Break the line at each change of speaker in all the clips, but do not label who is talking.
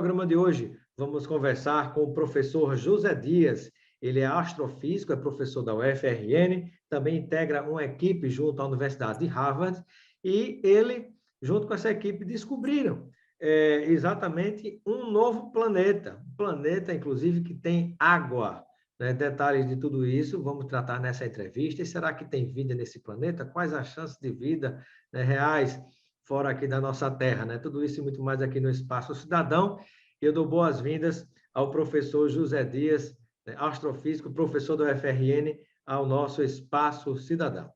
programa de hoje, vamos conversar com o professor José Dias. Ele é astrofísico, é professor da UFRN, também integra uma equipe junto à Universidade de Harvard, e ele, junto com essa equipe, descobriram exatamente um novo planeta, um planeta, inclusive, que tem água. Né? Detalhes de tudo isso vamos tratar nessa entrevista. E será que tem vida nesse planeta? Quais as chances de vida, né, reais fora aqui da nossa Terra? Né? Tudo isso e muito mais aqui no Espaço Cidadão. Eu dou boas-vindas ao professor José Dias, né, astrofísico, professor da UFRN, ao nosso Espaço Cidadão.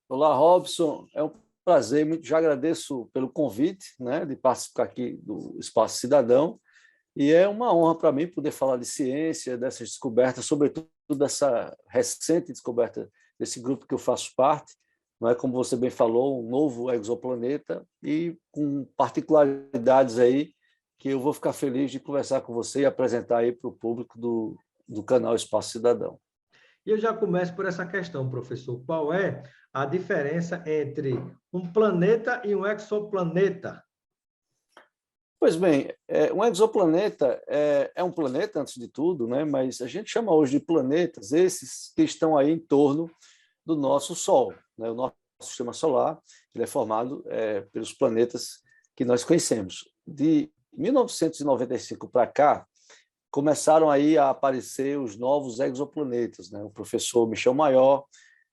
Olá, Robson. É um prazer, já agradeço pelo convite, né, de participar aqui do Espaço Cidadão, e é uma honra para mim poder falar de ciência, dessas descobertas, sobretudo dessa recente descoberta desse grupo que eu faço parte, não é, como você bem falou, um novo exoplaneta, e com particularidades aí que eu vou ficar feliz de conversar com você e apresentar aí para o público do canal Espaço Cidadão.
E eu já começo por essa questão, professor. Qual é a diferença entre um planeta e um exoplaneta?
Pois bem, um exoplaneta é um planeta, antes de tudo, né? Mas a gente chama hoje de planetas esses que estão aí em torno do nosso Sol. Né? O nosso sistema solar ele é formado pelos planetas que nós conhecemos. De 1995 para cá, começaram aí a aparecer os novos exoplanetas, né? O professor Michel Mayor,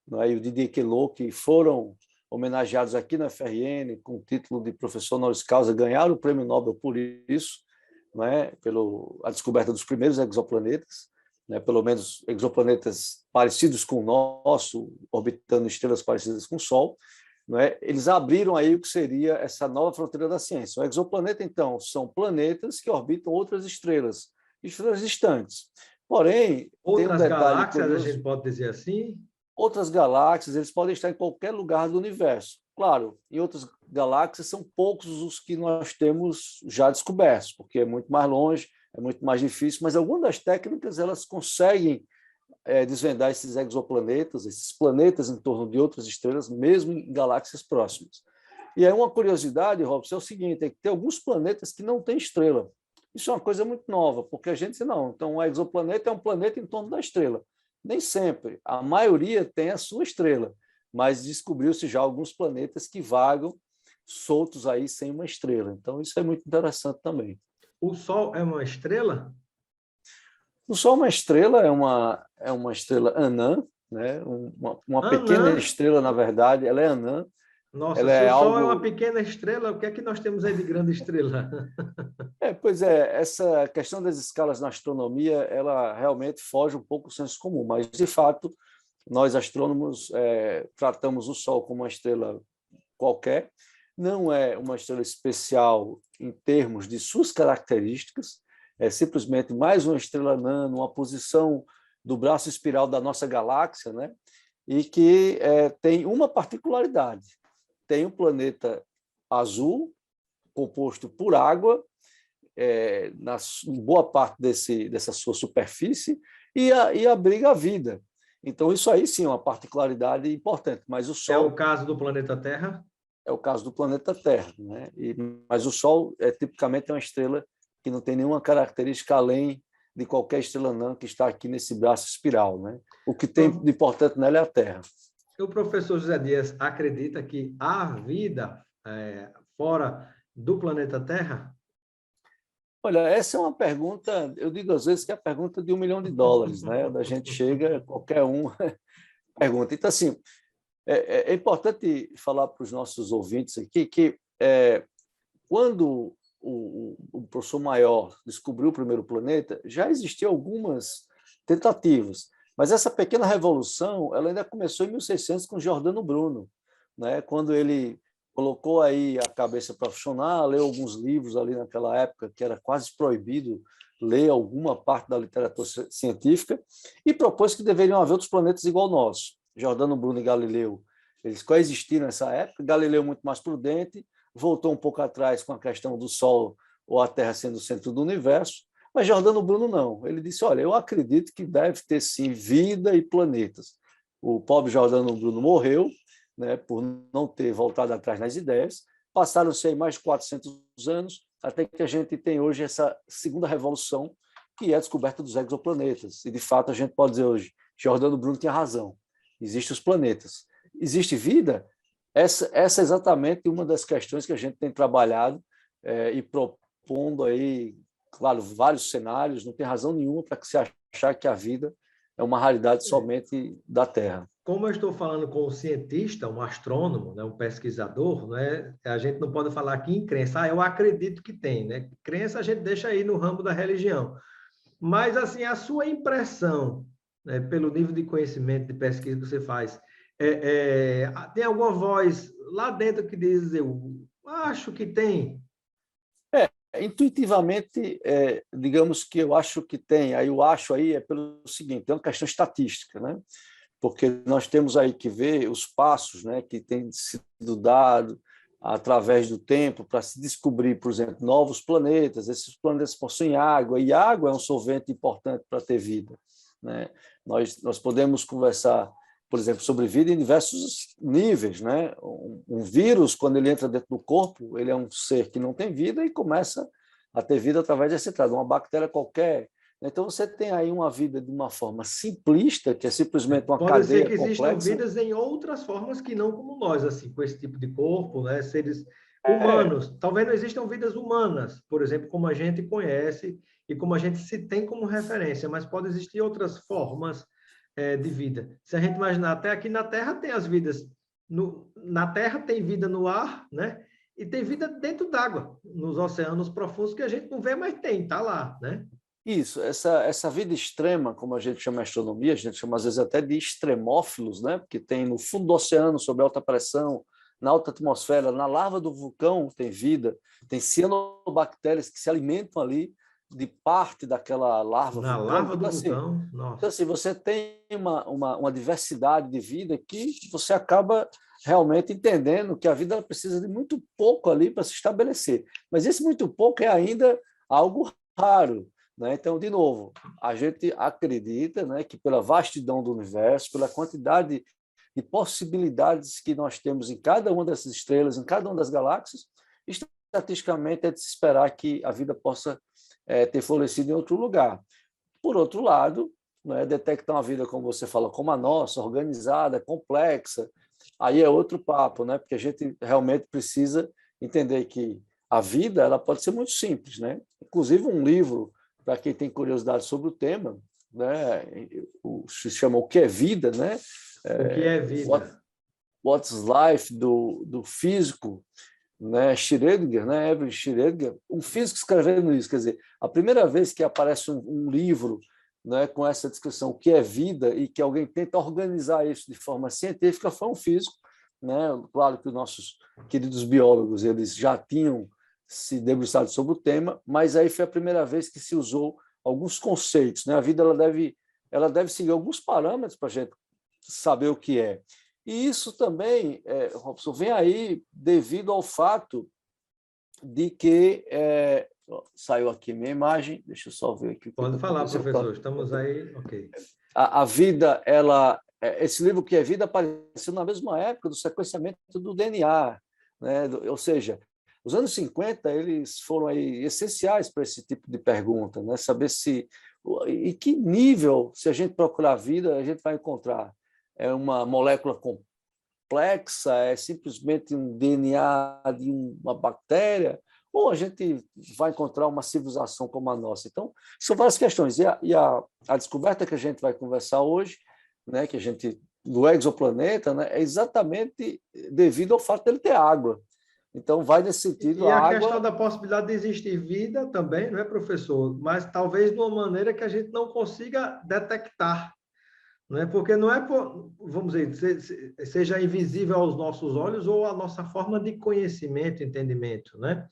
né, e o Didier Queloz, que foram homenageados aqui na FRN com o título de professor honoris causa, ganharam o prêmio Nobel por isso, né, pela descoberta dos primeiros exoplanetas, né, pelo menos exoplanetas parecidos com o nosso, orbitando estrelas parecidas com o Sol. Né, eles abriram aí o que seria essa nova fronteira da ciência. O exoplaneta, então, são planetas que orbitam outras estrelas distantes. Porém, tem um
Outras
detalhe
galáxias, a
curioso.
gente pode dizer assim?
Outras galáxias, eles podem estar em qualquer lugar do universo. Claro, em outras galáxias são poucos os que nós temos já descobertos, porque é muito mais longe, é muito mais difícil, mas algumas das técnicas elas conseguem desvendar esses exoplanetas, esses planetas em torno de outras estrelas, mesmo em galáxias próximas. E aí uma curiosidade, Robson, é o seguinte, é que tem alguns planetas que não têm estrela. Isso é uma coisa muito nova, porque a gente diz, não, então um exoplaneta é um planeta em torno da estrela. Nem sempre, a maioria tem a sua estrela, mas descobriu-se já alguns planetas que vagam soltos aí sem uma estrela. Então isso é muito interessante também.
O Sol é uma estrela?
O Sol é uma estrela, é uma estrela anã, né? Uma pequena
Anã?
estrela, na verdade, ela é anã.
Nossa,
Ela
se
é
o Sol é uma
algo...
pequena estrela, o que é que nós temos aí de grande estrela?
Pois é, essa questão das escalas na astronomia, ela realmente foge um pouco do senso comum, mas, de fato, nós astrônomos tratamos o Sol como uma estrela qualquer, não é uma estrela especial em termos de suas características, é simplesmente mais uma estrela anã, uma posição do braço espiral da nossa galáxia, né? E que tem uma particularidade, tem um planeta azul, composto por água, em boa parte dessa sua superfície, e abriga a vida. Então, isso aí sim é uma particularidade importante, mas o Sol...
É o caso do planeta Terra?
É o caso do planeta Terra, né? Mas o Sol tipicamente é uma estrela que não tem nenhuma característica além de qualquer estrela anã que está aqui nesse braço espiral, né? O que tem de importante nela é a Terra.
O professor José Dias acredita que há vida fora do planeta Terra?
Olha, essa é uma pergunta, eu digo às vezes que é a pergunta de $1 milhão, né? Onde a gente chega, qualquer um pergunta. Então, assim, é importante falar para os nossos ouvintes aqui que quando o professor Maior descobriu o primeiro planeta, já existiam algumas tentativas, mas essa pequena revolução ela ainda começou em 1600 com Giordano Bruno, né? Quando ele colocou aí a cabeça para funcionar, leu alguns livros ali naquela época que era quase proibido ler alguma parte da literatura científica e propôs que deveriam haver outros planetas igual ao nosso. Giordano Bruno e Galileu, eles coexistiram nessa época, Galileu muito mais prudente, voltou um pouco atrás com a questão do Sol ou a Terra sendo o centro do universo, mas Giordano Bruno não. Ele disse, olha, eu acredito que deve ter sim vida e planetas. O pobre Giordano Bruno morreu, né, por não ter voltado atrás nas ideias. Passaram-se aí mais de 400 anos, até que a gente tem hoje essa segunda revolução, que é a descoberta dos exoplanetas. E, de fato, a gente pode dizer hoje, Giordano Bruno tinha razão, existem os planetas. Existe vida? Essa é exatamente uma das questões que a gente tem trabalhado e propondo aí, claro, vários cenários, não tem razão nenhuma para que se achar que a vida é uma realidade somente da Terra.
Como eu estou falando com um cientista, um astrônomo, né, um pesquisador, né, a gente não pode falar aqui em crença. Eu acredito que tem, né? Crença a gente deixa aí no ramo da religião. Mas, assim, a sua impressão, né, pelo nível de conhecimento, de pesquisa que você faz, tem alguma voz lá dentro que diz, eu acho que tem?
Intuitivamente, digamos que eu acho que tem. Aí o acho aí é pelo seguinte, é uma questão estatística, né? Porque nós temos aí que ver os passos, né, que têm sido dados através do tempo para se descobrir, por exemplo, novos planetas. Esses planetas possuem água, e água é um solvente importante para ter vida, né? Nós podemos conversar, por exemplo, sobre vida em diversos níveis, né? Um vírus, quando ele entra dentro do corpo, ele é um ser que não tem vida e começa a ter vida através dessa entrada. Uma bactéria qualquer. Então, você tem aí uma vida de uma forma simplista, que é simplesmente uma
Pode ser
cadeia
que existam
complexa.
vidas em outras formas que não como nós, assim, com esse tipo de corpo, né? Seres humanos. Talvez não existam vidas humanas, por exemplo, como a gente conhece e como a gente se tem como referência, mas pode existir outras formas de vida. Se a gente imaginar, até aqui na Terra tem as vidas. Na Terra tem vida no ar, né? E tem vida dentro d'água, nos oceanos profundos, que a gente não vê, mas tem, tá lá, né?
Isso, essa vida extrema, como a gente chama em astronomia, a gente chama às vezes até de extremófilos, né? Porque tem no fundo do oceano, sob alta pressão, na alta atmosfera, na larva do vulcão tem vida, tem cianobactérias que se alimentam ali de parte daquela larva
Na
vulcânica.
larva do vulcão,
Então,
nossa.
assim, você tem uma diversidade de vida que você acaba realmente entendendo que a vida ela precisa de muito pouco ali para se estabelecer. Mas esse muito pouco é ainda algo raro, né? Então, de novo, a gente acredita, né, que pela vastidão do universo, pela quantidade de possibilidades que nós temos em cada uma dessas estrelas, em cada uma das galáxias, estatisticamente é de se esperar que a vida possa ter florescido em outro lugar. Por outro lado, né, detectar uma vida, como você fala, como a nossa, organizada, complexa, aí é outro papo, né? Porque a gente realmente precisa entender que a vida ela pode ser muito simples, né? Inclusive um livro, para quem tem curiosidade sobre o tema, né, se chama O que é Vida, né?
O que é vida?
What's Life, do físico, né, Schrödinger, né, Everett Schrödinger, um físico escrevendo isso. Quer dizer, a primeira vez que aparece um livro, né, com essa descrição, o que é vida, e que alguém tenta organizar isso de forma científica, foi um físico. Né? Claro que os nossos queridos biólogos eles já tinham se debruçado sobre o tema, mas aí foi a primeira vez que se usou alguns conceitos. Né? A vida ela deve seguir alguns parâmetros para a gente saber o que é. E isso também, Robson, vem aí devido ao fato de que saiu aqui minha imagem, deixa eu só ver aqui.
Pode falar, professor, estamos aí, ok.
A vida, esse livro que é Vida apareceu na mesma época do sequenciamento do DNA, né? Ou seja, os anos 50 eles foram aí essenciais para esse tipo de pergunta, né? Saber se em que nível, se a gente procurar a vida, a gente vai encontrar é uma molécula complexa, é simplesmente um DNA de uma bactéria, ou a gente vai encontrar uma civilização como a nossa. Então, são várias questões. E a descoberta que a gente vai conversar hoje, né, que a gente do exoplaneta, né, é exatamente devido ao fato dele ter água. Então, vai nesse sentido,
E
a
a
água...
questão da possibilidade de existir vida também, não é, professor? Mas talvez de uma maneira que a gente não consiga detectar. Não é? Porque não é, vamos dizer, seja invisível aos nossos olhos ou à nossa forma de conhecimento, entendimento, né?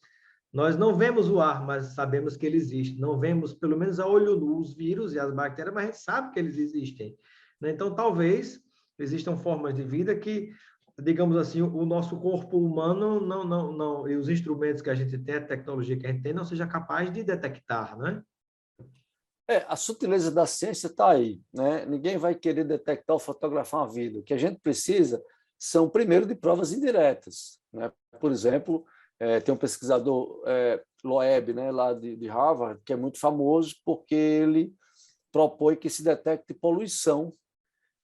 Nós não vemos o ar, mas sabemos que ele existe. Não vemos, pelo menos a olho nu, os vírus e as bactérias, mas a gente sabe que eles existem. Né? Então, talvez existam formas de vida que, digamos assim, o nosso corpo humano não, e os instrumentos que a gente tem, a tecnologia que a gente tem, não seja capaz de detectar, né?
A sutileza da ciência está aí, né? Ninguém vai querer detectar ou fotografar uma vida. O que a gente precisa são, primeiro, de provas indiretas, né? Por exemplo, tem um pesquisador Loeb, né, lá de Harvard, que é muito famoso porque ele propõe que se detecte poluição,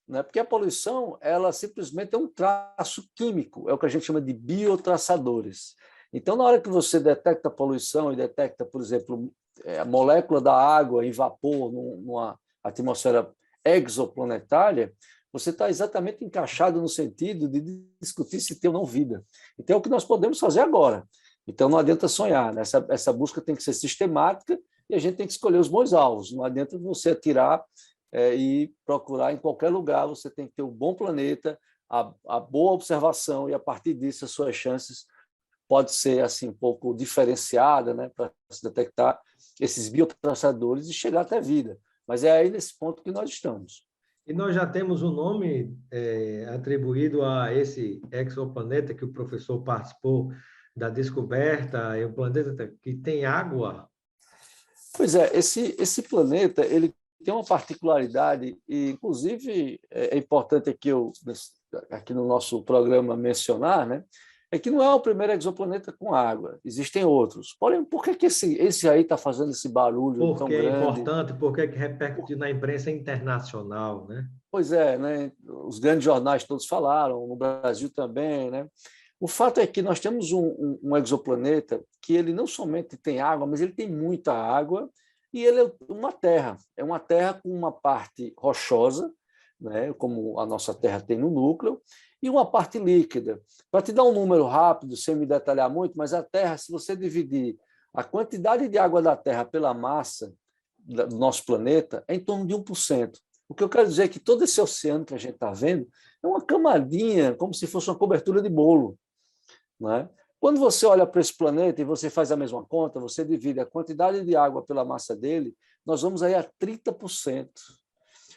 né? Porque a poluição, ela simplesmente é um traço químico, é o que a gente chama de biotraçadores. Então, na hora que você detecta a poluição e detecta, por exemplo, a molécula da água em vapor numa atmosfera exoplanetária, você está exatamente encaixado no sentido de discutir se tem ou não vida. Então, é o que nós podemos fazer agora. Então, não adianta sonhar, né? Essa busca tem que ser sistemática e a gente tem que escolher os bons alvos. Não adianta você atirar e procurar em qualquer lugar, você tem que ter um bom planeta, a boa observação, e a partir disso as suas chances pode ser assim um pouco diferenciada, né, para se detectar esses biotraçadores e chegar até a vida. Mas é aí nesse ponto que nós estamos.
E nós já temos um nome atribuído a esse exoplaneta que o professor participou da descoberta, é um planeta que tem água.
Pois é, esse planeta ele tem uma particularidade, e inclusive é importante aqui no nosso programa mencionar, né, é que não é o primeiro exoplaneta com água, existem outros. Porém, por que esse aí está fazendo esse barulho tão
Porque é
grande?
importante, porque é que repercutiu na imprensa internacional, né?
Pois é, né? Os grandes jornais todos falaram, no Brasil também, né? O fato é que nós temos um exoplaneta que ele não somente tem água, mas ele tem muita água e ele é uma terra com uma parte rochosa, né? Como a nossa Terra tem no núcleo, e uma parte líquida. Para te dar um número rápido, sem me detalhar muito, mas a Terra, se você dividir a quantidade de água da Terra pela massa do nosso planeta, é em torno de 1%. O que eu quero dizer é que todo esse oceano que a gente está vendo é uma camadinha, como se fosse uma cobertura de bolo. Né? Quando você olha para esse planeta e você faz a mesma conta, você divide a quantidade de água pela massa dele, nós vamos aí a 30%.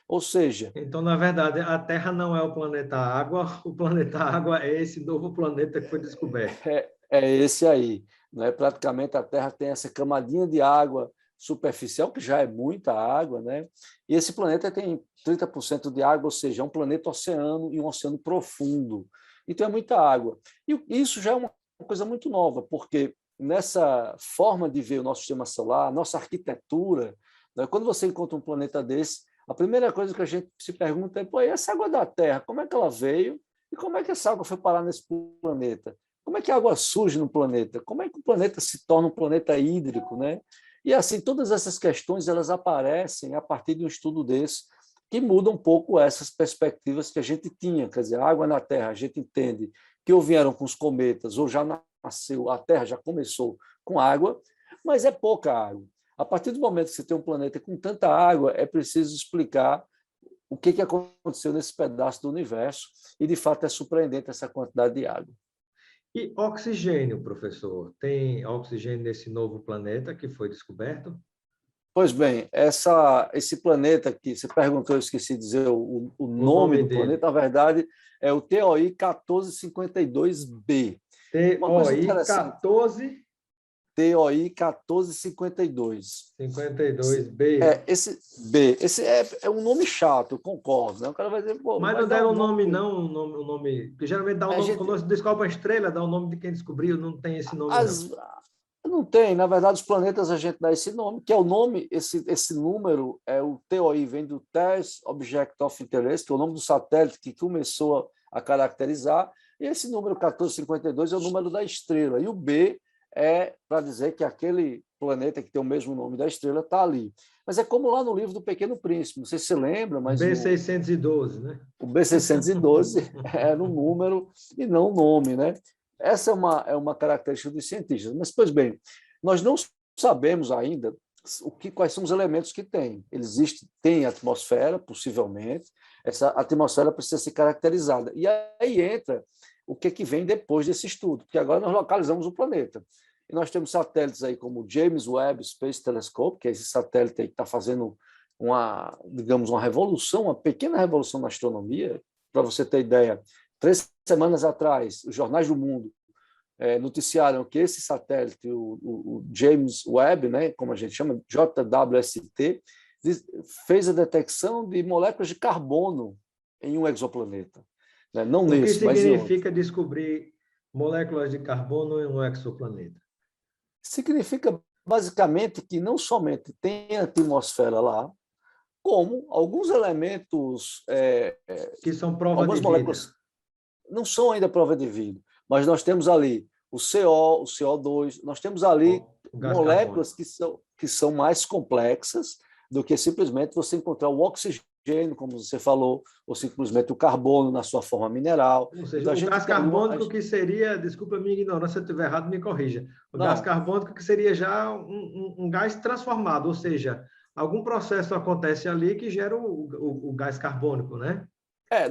Ou seja...
Então, na verdade, a Terra não é o planeta Água, o planeta Água é esse novo planeta que foi descoberto.
É esse aí. Né? Praticamente a Terra tem essa camadinha de água superficial, que já é muita água, né? E esse planeta tem 30% de água, ou seja, é um planeta oceano e um oceano profundo. Então é muita água. E isso já é uma coisa muito nova, porque nessa forma de ver o nosso sistema solar, nossa arquitetura, né? Quando você encontra um planeta desse, a primeira coisa que a gente se pergunta é: pô, e essa água da Terra, como é que ela veio? E como é que essa água foi parar nesse planeta? Como é que a água surge no planeta? Como é que o planeta se torna um planeta hídrico, né? E assim, todas essas questões elas aparecem a partir de um estudo desse, que muda um pouco essas perspectivas que a gente tinha. Quer dizer, a água na Terra, a gente entende que ou vieram com os cometas, ou já nasceu, a Terra já começou com água, mas é pouca água. A partir do momento que você tem um planeta com tanta água, é preciso explicar o que aconteceu nesse pedaço do universo, e de fato é surpreendente essa quantidade de água.
E oxigênio, professor? Tem oxigênio nesse novo planeta que foi descoberto?
Pois bem, esse planeta que você perguntou, eu esqueci de dizer o
O
nome
nome
do planeta,
dele?
na verdade, é o TOI 1452b. Uma coisa
TOI
interessante,
1452.
TOI 1452.
52B.
Esse é um nome chato, eu concordo. Né? O cara vai dizer, pô,
Mas não
vai dar
deram
um
o nome,
nome.
não, o nome, porque geralmente dá o
A
nome,
gente,
quando você descobre uma estrela, dá o nome de quem descobriu, não tem esse nome, não.
as, Não tem, na verdade, os planetas a gente dá esse nome, que é o nome, esse número, é o TOI, vem do Test Object of Interest, que é o nome do satélite que começou a caracterizar, e esse número 1452 é o número da estrela, e o B é para dizer que aquele planeta que tem o mesmo nome da estrela está ali. Mas é como lá no livro do Pequeno Príncipe, não sei se você lembra, mas
B612, né?
o B612 era um número e não um nome, né? Essa é uma característica dos cientistas. Mas, pois bem, nós não sabemos ainda quais são os elementos que tem. Tem atmosfera, possivelmente, essa atmosfera precisa ser caracterizada. E aí entra o que vem depois desse estudo, porque agora nós localizamos o planeta. E nós temos satélites aí como o James Webb Space Telescope, que é esse satélite aí que está fazendo digamos, uma revolução, uma pequena revolução na astronomia. Para você ter ideia, 3 semanas atrás, os jornais do mundo noticiaram que esse satélite, o James Webb, né, como a gente chama, JWST, fez a detecção de moléculas de carbono em um exoplaneta. Né? Não
O que
nesse, mas em outro.
significa descobrir moléculas de carbono em um exoplaneta?
Significa basicamente que não somente tem atmosfera lá, como alguns elementos,
Que são prova de
algumas
vida.
moléculas não são ainda prova de vida, mas nós temos ali o CO, o CO2, nós temos ali
O gás
moléculas
carbônico.
que são mais complexas do que simplesmente você encontrar o oxigênio, como você falou, ou simplesmente o carbono na sua forma mineral.
Ou seja,
Então, a
o
gente
gás
tem ali uma...
carbônico que seria, desculpa a minha ignorância, se eu estiver errado, me corrija. O gás
Não,
carbônico que seria já um gás transformado, ou seja, algum processo acontece ali que gera o gás carbônico, né?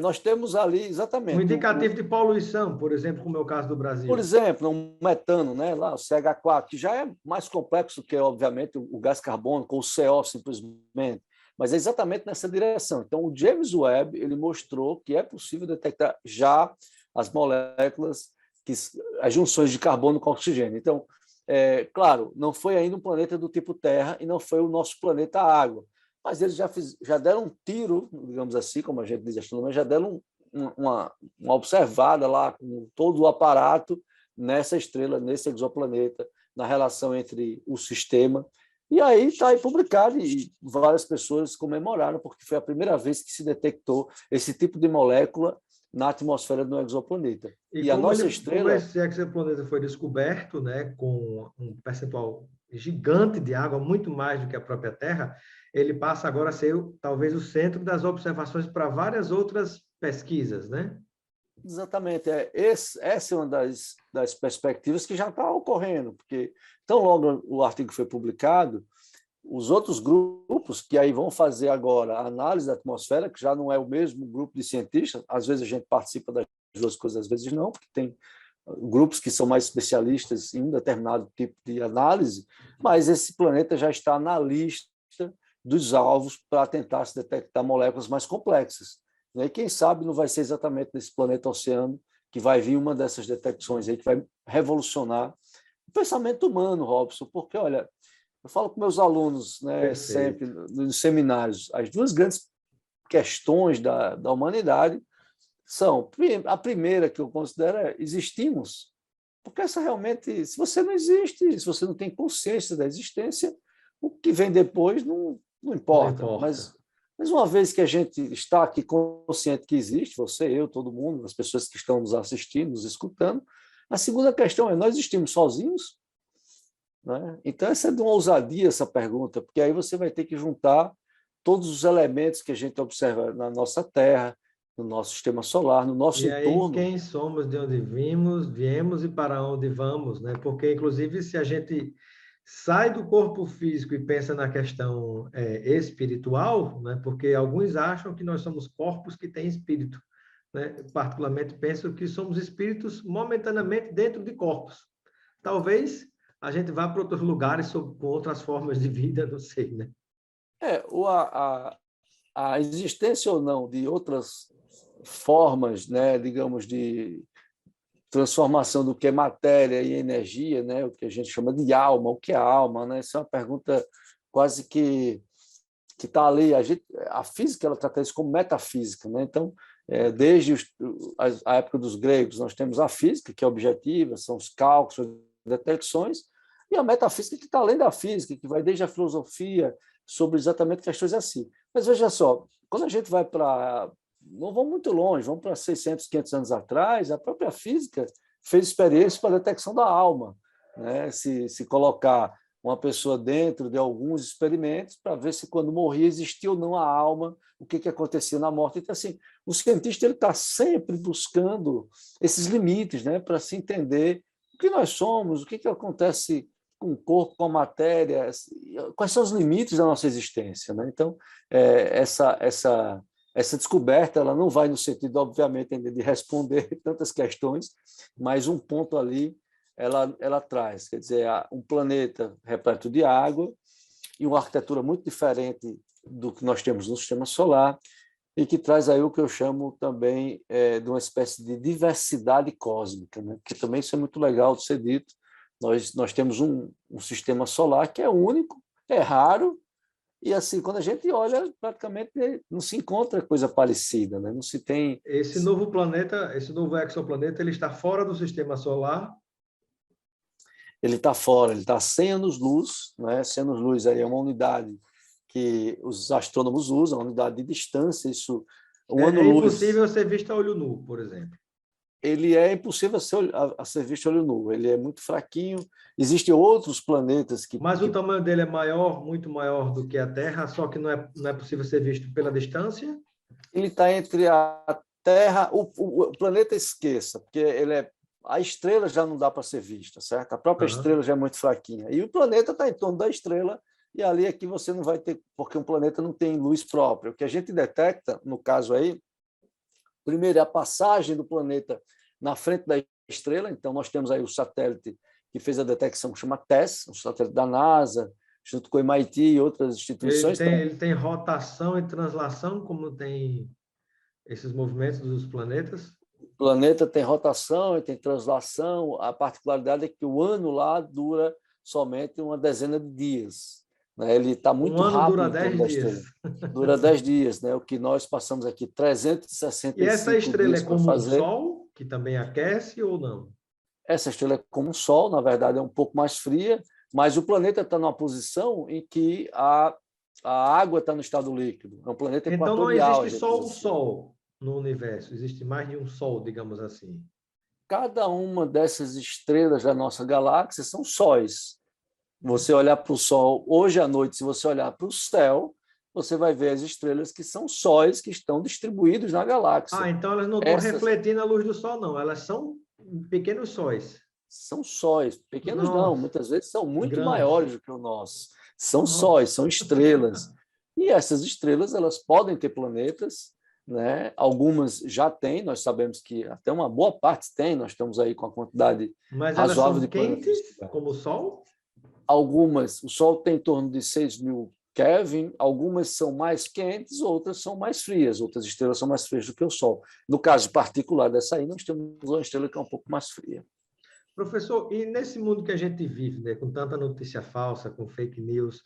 nós temos ali
Um
exatamente
indicativo de poluição, por exemplo, como é o caso do
por
Brasil.
exemplo, um metano, né, lá, o CH4, que já é mais complexo que, obviamente, o gás carbônico, ou o CO, simplesmente, mas é exatamente nessa direção. Então, o James Webb ele mostrou que é possível detectar já as moléculas, as junções de carbono com oxigênio. Então, claro, não foi ainda um planeta do tipo Terra e não foi o nosso planeta Água, mas eles já deram um tiro, digamos assim, como a gente diz, astronomia, já deram uma observada lá com todo o aparato nessa estrela, nesse exoplaneta, na relação entre o sistema. E aí está aí publicado e várias pessoas comemoraram, porque foi a primeira vez que se detectou esse tipo de molécula na atmosfera do exoplaneta.
E
E a nossa
como
estrela...
esse exoplaneta foi descoberto, né, com um percentual gigante de água, muito mais do que a própria Terra, ele passa agora a ser talvez o centro das observações para várias outras pesquisas, né?
Exatamente, essa é uma das perspectivas que já está ocorrendo, porque tão logo o artigo foi publicado, os outros grupos que aí vão fazer agora a análise da atmosfera, que já não é o mesmo grupo de cientistas, às vezes a gente participa das duas coisas, às vezes não, porque tem grupos que são mais especialistas em um determinado tipo de análise, mas esse planeta já está na lista dos alvos para tentar se detectar moléculas mais complexas. E quem sabe não vai ser exatamente nesse planeta oceano que vai vir uma dessas detecções aí que vai revolucionar o pensamento humano, Robson, porque, olha, eu falo com meus alunos, né, sempre
Perfeito.
nos seminários, as duas grandes questões da humanidade são, a primeira que eu considero é, existimos? Porque essa realmente, se você não existe, se você não tem consciência da existência, o que vem depois não
Não
importa.
importa.
Mas uma vez que a gente está aqui consciente que existe, você, eu, todo mundo, as pessoas que estão nos assistindo, nos escutando, a segunda questão é, nós existimos sozinhos? Né? Então, essa é de uma ousadia, essa pergunta, porque aí você vai ter que juntar todos os elementos que a gente observa na nossa Terra, no nosso sistema solar, no nosso
E aí,
entorno.
quem somos, de onde viemos e para onde vamos, né? Porque, inclusive, se a gente sai do corpo físico e pensa na questão espiritual, né? Porque alguns acham que nós somos corpos que têm espírito, né? Particularmente penso que somos espíritos momentaneamente dentro de corpos. Talvez a gente vá para outros lugares com outras formas de vida, não sei, né?
A existência ou não de outras formas, né, digamos, de transformação do que é matéria e energia, né, o que a gente chama de alma, o que é alma, né? Essa é uma pergunta quase que está ali. A física ela trata isso como metafísica, né? Então, desde a época dos gregos, nós temos a física, que é objetiva, são os cálculos, as detecções, e a metafísica, que está além da física, que vai desde a filosofia, sobre exatamente questões assim. Mas veja só, quando a gente vai para... Não vamos muito longe, vamos para 600, 500 anos atrás, a própria física fez experiências para a detecção da alma, né? Se colocar uma pessoa dentro de alguns experimentos para ver se quando morria existia ou não a alma, o que acontecia na morte. Então, assim, o cientista ele está sempre buscando esses limites, né, para se entender o que nós somos, o que acontece com o corpo, com a matéria, quais são os limites da nossa existência, né? Então, essa descoberta ela não vai no sentido, obviamente, ainda de responder tantas questões, mas um ponto ali ela traz, quer dizer, um planeta repleto de água e uma arquitetura muito diferente do que nós temos no sistema solar e que traz aí o que eu chamo também de uma espécie de diversidade cósmica, né? Que também isso é muito legal de ser dito. Nós temos um sistema solar que é único, é raro, e assim, quando a gente olha, praticamente não se encontra coisa parecida, né? Não se tem...
Esse novo planeta, esse novo exoplaneta, ele está fora do sistema solar.
ele está fora, ele está a 100 anos-luz, né? 100 anos-luz aí é uma unidade que os astrônomos usam, uma unidade de distância, isso, um
É
ano-luz,
impossível ser visto a olho nu, por exemplo.
ele é impossível a ser visto a olho nu, ele é muito fraquinho, existem outros planetas
Mas o tamanho dele é maior, muito maior do que a Terra, só que não é possível ser visto pela distância?
ele está entre a Terra, o planeta esqueça, porque ele é a estrela já não dá para ser vista, certo? A própria
Aham.
estrela já é muito fraquinha. E o planeta está em torno da estrela, e ali aqui você não vai ter, porque um planeta não tem luz própria. O que a gente detecta, no caso aí, primeiro é a passagem do planeta na frente da estrela, então nós temos aí o satélite que fez a detecção, que chama TESS, um satélite da NASA, junto com o MIT e outras
Ele
instituições.
tem,
Então,
ele tem rotação e translação, como tem esses movimentos dos planetas?
o planeta tem rotação e tem translação. A particularidade é que o ano lá dura somente uma dezena de dias, né? Ele está
Um
muito
ano dura
rápido em torno
10
da
dias.
estrela. Dura 10 dias, né? O que nós passamos aqui
E essa
365
estrela é
dias para
como um
fazer.
Sol, que também aquece ou não?
Essa estrela é como o Sol, na verdade é um pouco mais fria, mas o planeta está numa posição em que a água está no estado líquido. É um planeta
Então não
equatorial, a
existe
gente diz
só um
assim.
Sol no universo, existe mais de um Sol, digamos assim.
Cada uma dessas estrelas da nossa galáxia são sóis. Você olhar para o Sol hoje à noite, se você olhar para o céu, você vai ver as estrelas que são sóis que estão distribuídos na
Ah,
galáxia.
então elas não estão
Essas
refletindo a luz do Sol, não. Elas são pequenos sóis.
são sóis, pequenos não,
Nossa,
muitas vezes são muito
grandes.
maiores do que o nosso. São
Nossa.
sóis, são estrelas. E essas estrelas, elas podem ter planetas, né? Algumas já têm, nós sabemos que até uma boa parte tem, nós estamos aí com a quantidade
Mas elas
razoável de
são
planetas.
quentes, como o Sol?
Algumas, o Sol tem em torno de 6.000 Kelvin, algumas são mais quentes, outras são mais frias, outras estrelas são mais frias do que o Sol. No caso particular dessa aí, nós temos uma estrela que é um pouco mais fria.
Professor, e nesse mundo que a gente vive, né, com tanta notícia falsa, com fake news,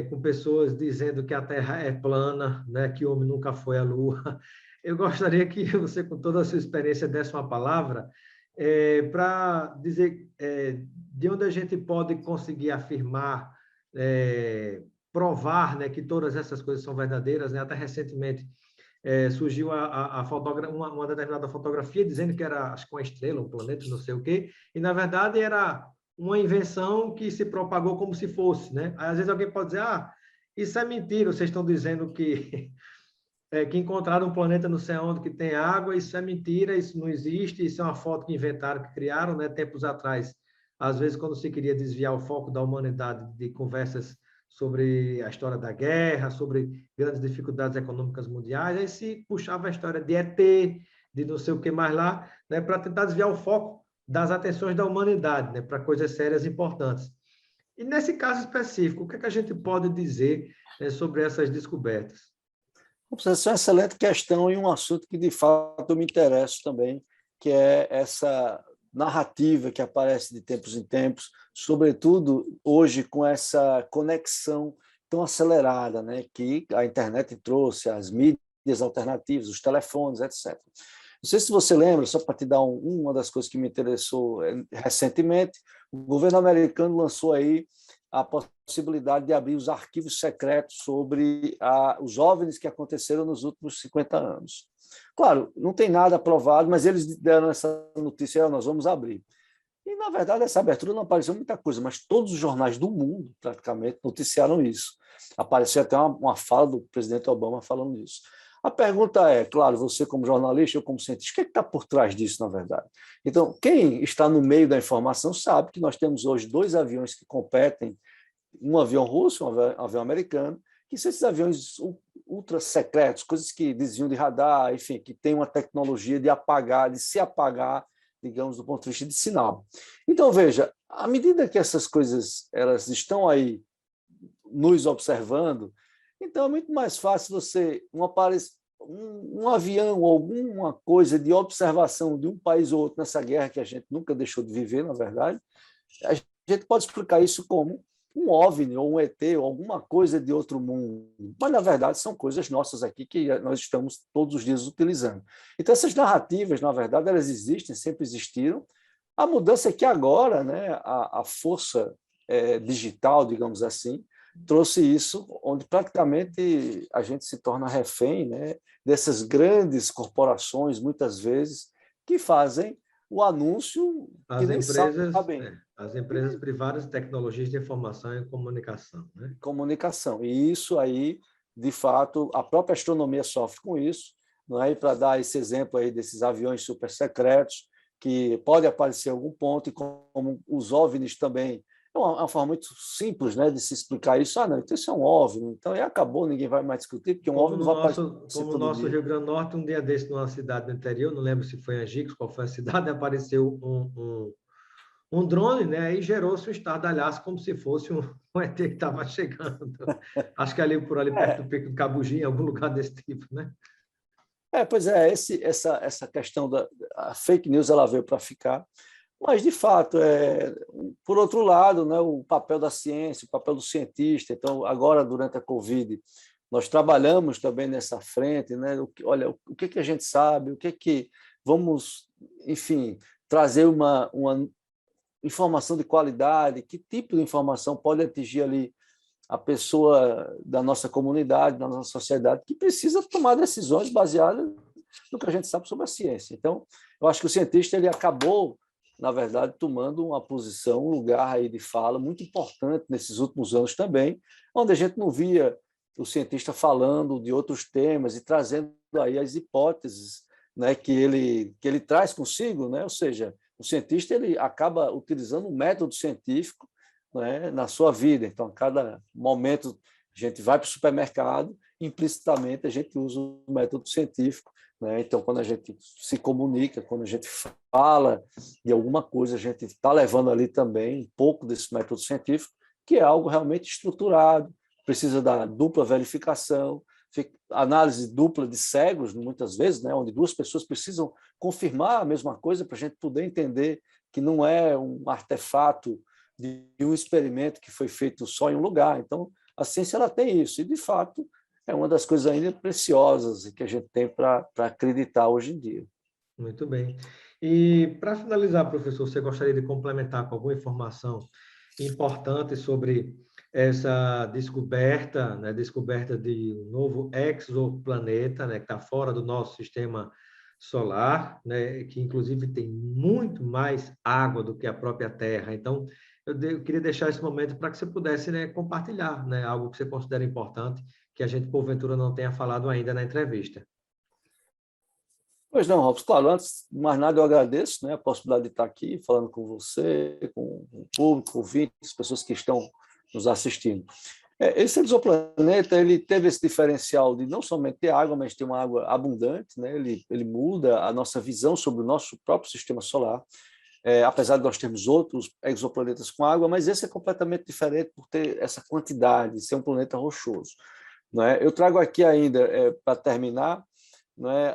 com pessoas dizendo que a Terra é plana, né, que o homem nunca foi à Lua, eu gostaria que você, com toda a sua experiência, desse uma palavra para dizer de onde a gente pode conseguir afirmar, provar, né, que todas essas coisas são verdadeiras, né? Até recentemente surgiu uma determinada fotografia dizendo que era, acho que uma estrela, um planeta, não sei o quê, e na verdade era uma invenção que se propagou como se fosse, né? Aí, às vezes alguém pode dizer, isso é mentira, vocês estão dizendo que que encontraram um planeta não sei onde que tem água, isso é mentira, isso não existe, isso é uma foto que inventaram, que criaram, né, tempos atrás. Às vezes, quando se queria desviar o foco da humanidade de conversas sobre a história da guerra, sobre grandes dificuldades econômicas mundiais, aí se puxava a história de ET, de não sei o que mais lá, né, para tentar desviar o foco das atenções da humanidade, né, para coisas sérias e importantes. E nesse caso específico, o que é que a gente pode dizer, né, sobre essas descobertas?
Essa é uma excelente questão e um assunto que, de fato, eu me interesso também, que é essa narrativa que aparece de tempos em tempos, sobretudo hoje com essa conexão tão acelerada, né, que a internet trouxe, as mídias alternativas, os telefones, etc. Não sei se você lembra, só para te dar uma das coisas que me interessou recentemente, o governo americano lançou aí a possibilidade de abrir os arquivos secretos sobre os OVNIs que aconteceram nos últimos 50 anos. Claro, não tem nada provado, mas eles deram essa notícia, nós vamos abrir. E, na verdade, essa abertura não apareceu muita coisa, mas todos os jornais do mundo, praticamente, noticiaram isso. Apareceu até uma fala do presidente Obama falando isso. A pergunta é, claro, você como jornalista, eu como cientista, o que está por trás disso, na verdade? Então, quem está no meio da informação sabe que nós temos hoje 2 aviões que competem, um avião russo, um avião americano, que são esses aviões ultra secretos, coisas que desviam de radar, enfim, que têm uma tecnologia de apagar, de se apagar, digamos, do ponto de vista de sinal. Então, veja, à medida que essas coisas elas estão aí nos observando, então é muito mais fácil você, um avião, alguma coisa de observação de um país ou outro nessa guerra que a gente nunca deixou de viver, na verdade, a gente pode explicar isso como um OVNI ou um ET ou alguma coisa de outro mundo. Mas, na verdade, são coisas nossas aqui que nós estamos todos os dias utilizando. Então, essas narrativas, na verdade, elas existem, sempre existiram, A mudança é que agora, né, a força digital, digamos assim, trouxe isso, onde praticamente a gente se torna refém, né, dessas grandes corporações, muitas vezes, que fazem o anúncio que
As
nem
empresas,
sabem
as empresas privadas de tecnologias de informação e comunicação, né?
comunicação. E isso aí, de fato, a própria astronomia sofre com isso, não é? Para dar esse exemplo aí desses aviões super secretos, que pode aparecer em algum ponto, e como os OVNIs também. É uma forma muito simples, né, de se explicar isso. Ah, não, então isso é um OVNI. Então, aí acabou, ninguém vai mais discutir, porque um OVNI não vai aparecer
Como no
todo
nosso
dia.
Rio Grande do Norte, um dia desse, numa cidade do interior, não lembro se foi Angicos, qual foi a cidade, apareceu um drone, né? E gerou-se um estardalhaço como se fosse um ET que estava chegando. Acho que ali por ali perto
É,
do Pico do Cabugi, em algum lugar desse tipo, né?
pois é, essa questão da a fake news ela veio para ficar. Mas, de fato, por outro lado, né, o papel da ciência, o papel do cientista. Então, agora, durante a Covid, nós trabalhamos também nessa frente, né? Olha, o que a gente sabe, o que vamos, enfim, trazer uma informação de qualidade, que tipo de informação pode atingir ali a pessoa da nossa comunidade, da nossa sociedade, que precisa tomar decisões baseadas no que a gente sabe sobre a ciência. Então, eu acho que o cientista ele acabou, na verdade, tomando uma posição, um lugar aí de fala muito importante nesses últimos anos também, onde a gente não via o cientista falando de outros temas e trazendo aí as hipóteses, né, que ele traz consigo, né? Ou seja, o cientista ele acaba utilizando um método científico, né, na sua vida. Então, a cada momento a gente vai para o supermercado, implicitamente a gente usa o método científico, né? Então, quando a gente se comunica, quando a gente fala de alguma coisa, a gente está levando ali também um pouco desse método científico, que é algo realmente estruturado, precisa da dupla verificação, análise dupla de cegos, muitas vezes, né? Onde duas pessoas precisam confirmar a mesma coisa para a gente poder entender que não é um artefato de um experimento que foi feito só em um lugar. Então, a ciência ela tem isso, e, de fato, é uma das coisas ainda preciosas que a gente tem para acreditar hoje em dia.
Muito bem. E para finalizar, professor, você gostaria de complementar com alguma informação importante sobre essa descoberta, né, descoberta de um novo exoplaneta, né, que está fora do nosso sistema solar, né, que inclusive tem muito mais água do que a própria Terra. Então, eu queria deixar esse momento para que você pudesse, né, compartilhar, né, algo que você considera importante, que a gente, porventura, não tenha falado ainda na entrevista.
Pois não, Robson, claro, antes de mais nada eu agradeço, né, a possibilidade de estar aqui falando com você, com o público, ouvintes, pessoas que estão nos assistindo. Esse exoplaneta ele teve esse diferencial de não somente ter água, mas ter uma água abundante, né? Ele muda a nossa visão sobre o nosso próprio sistema solar, apesar de nós termos outros exoplanetas com água, mas esse é completamente diferente por ter essa quantidade, ser um planeta rochoso. Não é? Eu trago aqui ainda, para terminar, não é,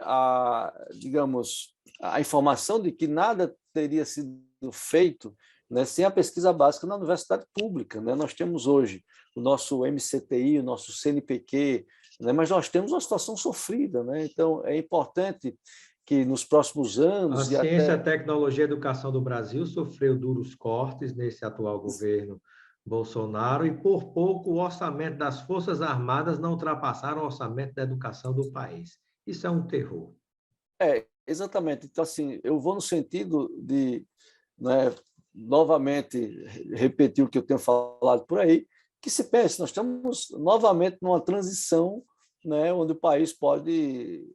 digamos, a informação de que nada teria sido feito, né, sem a pesquisa básica na universidade pública. Né? Nós temos hoje o nosso MCTI, o nosso CNPq, né, mas nós temos uma situação sofrida. Né? Então, é importante que nos próximos
A
anos e
ciência, a
até...
tecnologia e a educação do Brasil sofreu duros cortes nesse atual governo Bolsonaro e, por pouco, o orçamento das Forças Armadas não ultrapassaram o orçamento da educação do país. Isso é um terror.
Exatamente. Então, assim, eu vou no sentido de, né, novamente, repetir o que eu tenho falado por aí, que se pense, nós estamos novamente numa transição, né, onde o país pode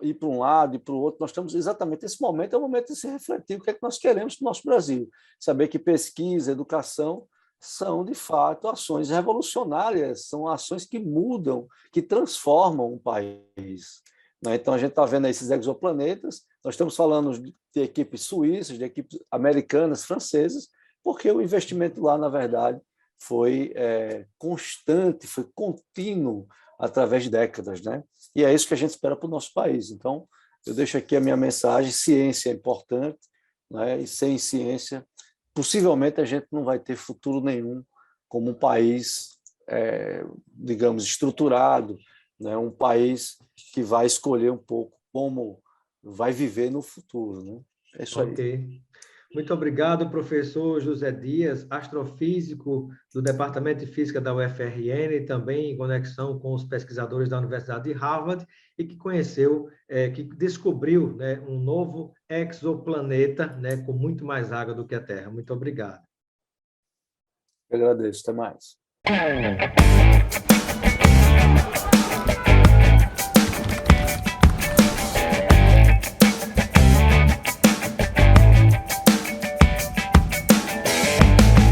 ir para um lado e para o outro. Nós estamos exatamente esse momento, é o momento de se refletir o que é que nós queremos para o nosso Brasil. Saber que pesquisa, educação são, de fato, ações revolucionárias, são ações que mudam, que transformam um país. Né? Então, a gente está vendo esses exoplanetas, nós estamos falando de equipes suíças, de equipes americanas, francesas, porque o investimento lá, na verdade, foi constante, foi contínuo através de décadas, né? E é isso que a gente espera para o nosso país. Então, eu deixo aqui a minha mensagem: ciência é importante, né? E sem ciência, possivelmente a gente não vai ter futuro nenhum como um país, digamos, estruturado, né? Um país que vai escolher um pouco como vai viver no futuro, né? É isso aí.
Ok. Muito obrigado, professor José Dias, astrofísico do Departamento de Física da UFRN, também em conexão com os pesquisadores da Universidade de Harvard, e que conheceu, que descobriu, né, um novo exoplaneta, né, com muito mais água do que a Terra. Muito obrigado.
Eu agradeço. Até mais.